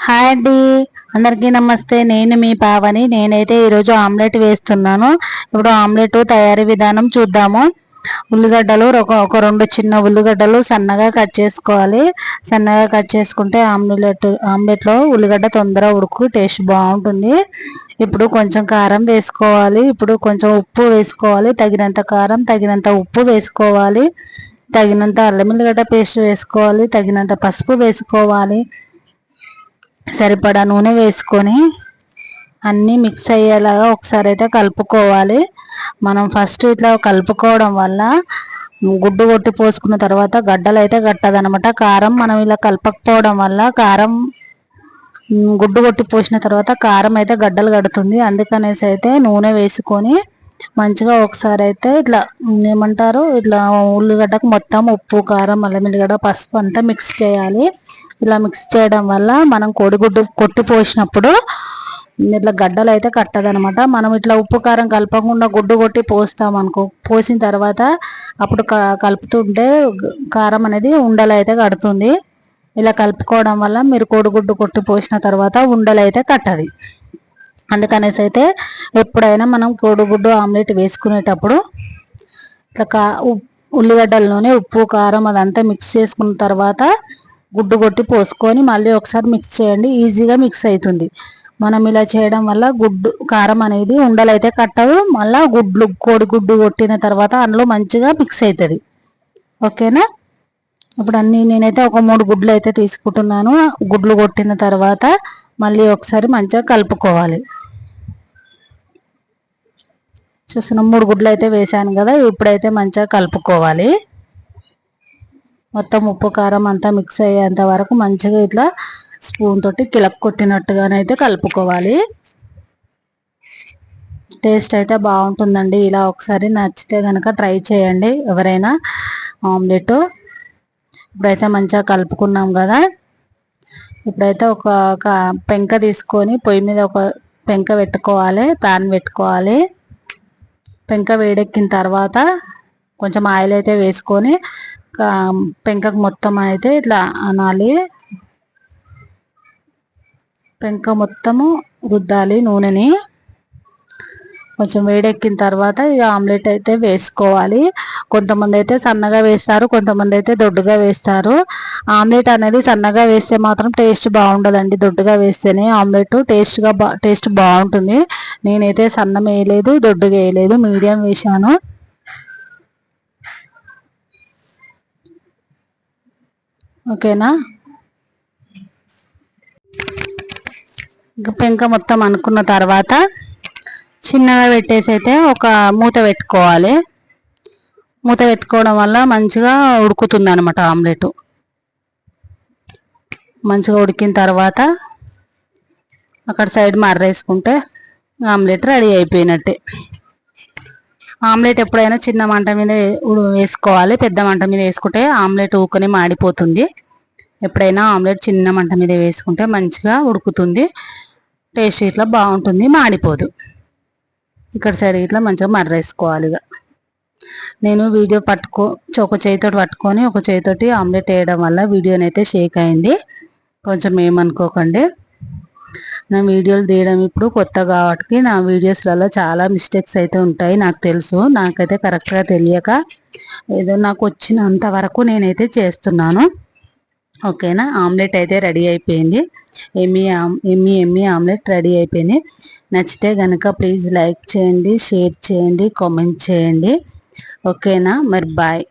Hi అండి, అందరికీ నమస్తే. నేను మీ పావని. నేనైతే ఈరోజు ఆమ్లెట్ వేస్తున్నాను. ఇప్పుడు ఆమ్లెట్ తయారీ విధానం చూద్దాము. ఉల్లిగడ్డలు ఒక రెండు చిన్న ఉల్లిగడ్డలు సన్నగా కట్ చేసుకోవాలి. సన్నగా కట్ చేసుకుంటే ఆమ్లెట్లో ఉల్లిగడ్డ తొందరగా ఉడుకు టేస్ట్ బాగుంటుంది. ఇప్పుడు కొంచెం కారం వేసుకోవాలి. ఇప్పుడు కొంచెం ఉప్పు వేసుకోవాలి. తగినంత కారం, తగినంత ఉప్పు వేసుకోవాలి. తగినంత అల్లం ఎల్లిగడ్డ పేస్ట్ వేసుకోవాలి. తగినంత పసుపు వేసుకోవాలి. సరిపడా నూనె వేసుకొని అన్నీ మిక్స్ అయ్యేలాగా ఒకసారి అయితే కలుపుకోవాలి. మనం ఫస్ట్ ఇట్లా కలుపుకోవడం వల్ల గుడ్డు కొట్టి పోసుకున్న తర్వాత గడ్డలు అయితే కట్టదనమాట. కారం మనం ఇలా కలపకపోవడం వల్ల కారం గుడ్డు కొట్టి పోసిన తర్వాత కారం అయితే గడ్డలు కడుతుంది. అందుకనేసి అయితే నూనె వేసుకొని మంచిగా ఒకసారి అయితే ఇట్లా ఏమంటారు, ఇట్లా ఉల్లిగడ్డకు మొత్తం ఉప్పు, కారం, అల్లం ఎల్లిగడ్డ, పసుపు అంతా మిక్స్ చేయాలి. ఇలా మిక్స్ చేయడం వల్ల మనం కోడిగుడ్డు కొట్టి పోసినప్పుడు ఇట్లా గడ్డలు అయితే కట్టదనమాట. మనం ఇట్లా ఉప్పు కారం కలపకుండా గుడ్డు కొట్టి పోస్తాం అనుకో, పోసిన తర్వాత అప్పుడు కలుపుతుంటే కారం అనేది ఉండలు అయితే కడుతుంది. ఇలా కలుపుకోవడం వల్ల మీరు కోడిగుడ్డు కొట్టి పోసిన తర్వాత ఉండలు అయితే కట్టది. అందుకనేసి అయితే ఎప్పుడైనా మనం కోడిగుడ్డు ఆమ్లెట్ వేసుకునేటప్పుడు ఇట్లా ఉల్లిగడ్డల్లోనే ఉప్పు, కారం అదంతా మిక్స్ చేసుకున్న తర్వాత గుడ్డు కొట్టి పోసుకొని మళ్ళీ ఒకసారి మిక్స్ చేయండి. ఈజీగా మిక్స్ అవుతుంది. మనం ఇలా చేయడం వల్ల కారం అనేది ఉండలు అయితే కట్టదు. మళ్ళీ కోడిగుడ్డు కొట్టిన తర్వాత అందులో మంచిగా మిక్స్ అవుతుంది. ఓకేనా? ఇప్పుడు నేనైతే ఒక 3 గుడ్లు అయితే తీసుకుంటున్నాను. గుడ్లు కొట్టిన తర్వాత మళ్ళీ ఒకసారి మంచిగా కలుపుకోవాలి. చూస్తున్నా 3 గుడ్లు అయితే వేసాను కదా. ఇప్పుడైతే మంచిగా కలుపుకోవాలి. మొత్తం ఉప్పు కారం అంతా మిక్స్ అయ్యేంత వరకు మంచిగా ఇట్లా స్పూన్ తోటి కొట్టినట్టుగానైతే కలుపుకోవాలి. టేస్ట్ అయితే బాగుంటుందండి. ఇలా ఒకసారి నచ్చితే కనుక ట్రై చేయండి ఎవరైనా ఆమ్లెట్. ఇప్పుడైతే మంచిగా కలుపుకున్నాం కదా. ఇప్పుడైతే ఒక పెంక తీసుకొని పొయ్యి మీద ఒక పెంక పెట్టుకోవాలి. ప్యాన్ పెట్టుకోవాలి. పెంక వేడెక్కిన తర్వాత కొంచెం ఆయిల్ అయితే వేసుకొని పెంకకు మొత్తం అయితే ఇట్లా అనాలి. పెంక మొత్తము రుద్దాలి నూనెని. కొంచెం వేడెక్కిన తర్వాత ఈ ఆమ్లెట్ అయితే వేసుకోవాలి. కొంతమంది అయితే సన్నగా వేస్తారు, కొంతమంది అయితే దొడ్డుగా వేస్తారు. ఆమ్లెట్ అనేది సన్నగా వేస్తే మాత్రం టేస్ట్ బాగుండదండి. దొడ్డుగా వేస్తేనే ఆమ్లెట్ టేస్ట్ బాగుంటుంది. నేనైతే సన్నం వేయలేదు, దొడ్డుగా వేయలేదు, మీడియం వేసాను. ఓకేనా? పెంక మొత్తం అనుకున్న తర్వాత చిన్నగా పెట్టేసి అయితే ఒక మూత పెట్టుకోవాలి. మూత పెట్టుకోవడం వల్ల మంచిగా ఉడుకుతుంది అనమాట ఆమ్లెట్. మంచిగా ఉడికిన తర్వాత అక్కడ సైడ్ మర్రేసుకుంటే ఆమ్లెట్ రెడీ అయిపోయినట్టే. ఆమ్లెట్ ఎప్పుడైనా చిన్న మంట మీద వేసుకోవాలి. పెద్ద మంట మీద వేసుకుంటే ఆమ్లెట్ ఊకనే మాడిపోతుంది. ఎప్పుడైనా ఆమ్లెట్ చిన్న మంట మీద వేసుకుంటే మంచిగా ఉడుకుతుంది. టేస్ట్ ఇట్లా బాగుంటుంది, మాడిపోదు. ఇక్కడ సైడ్ ఇట్లా మంచిగా మర్రేసుకోవాలి. ఇక నేను వీడియో ఒక చేతితోటి పట్టుకొని ఒక చేతితోటి ఆమ్లెట్ వేయడం వల్ల వీడియోనైతే షేక్ అయింది. కొంచెం ఏమనుకోకండి. నా వీడియోలు తీయడం ఇప్పుడు కొత్త కాబట్టి నా వీడియోస్లలో చాలా మిస్టేక్స్ అయితే ఉంటాయి. నాకు తెలుసు. నాకైతే కరెక్ట్గా తెలియక ఏదో నాకు వచ్చినంత వరకు నేనైతే చేస్తున్నాను. ఓకేనా? ఆమ్లెట్ అయితే రెడీ అయిపోయింది. ఎమ్మి ఆమ్లెట్ రెడీ అయిపోయింది. నచ్చితే కనుక ప్లీజ్ లైక్ చేయండి, షేర్ చేయండి, కామెంట్ చేయండి. ఓకేనా? మరి బాయ్.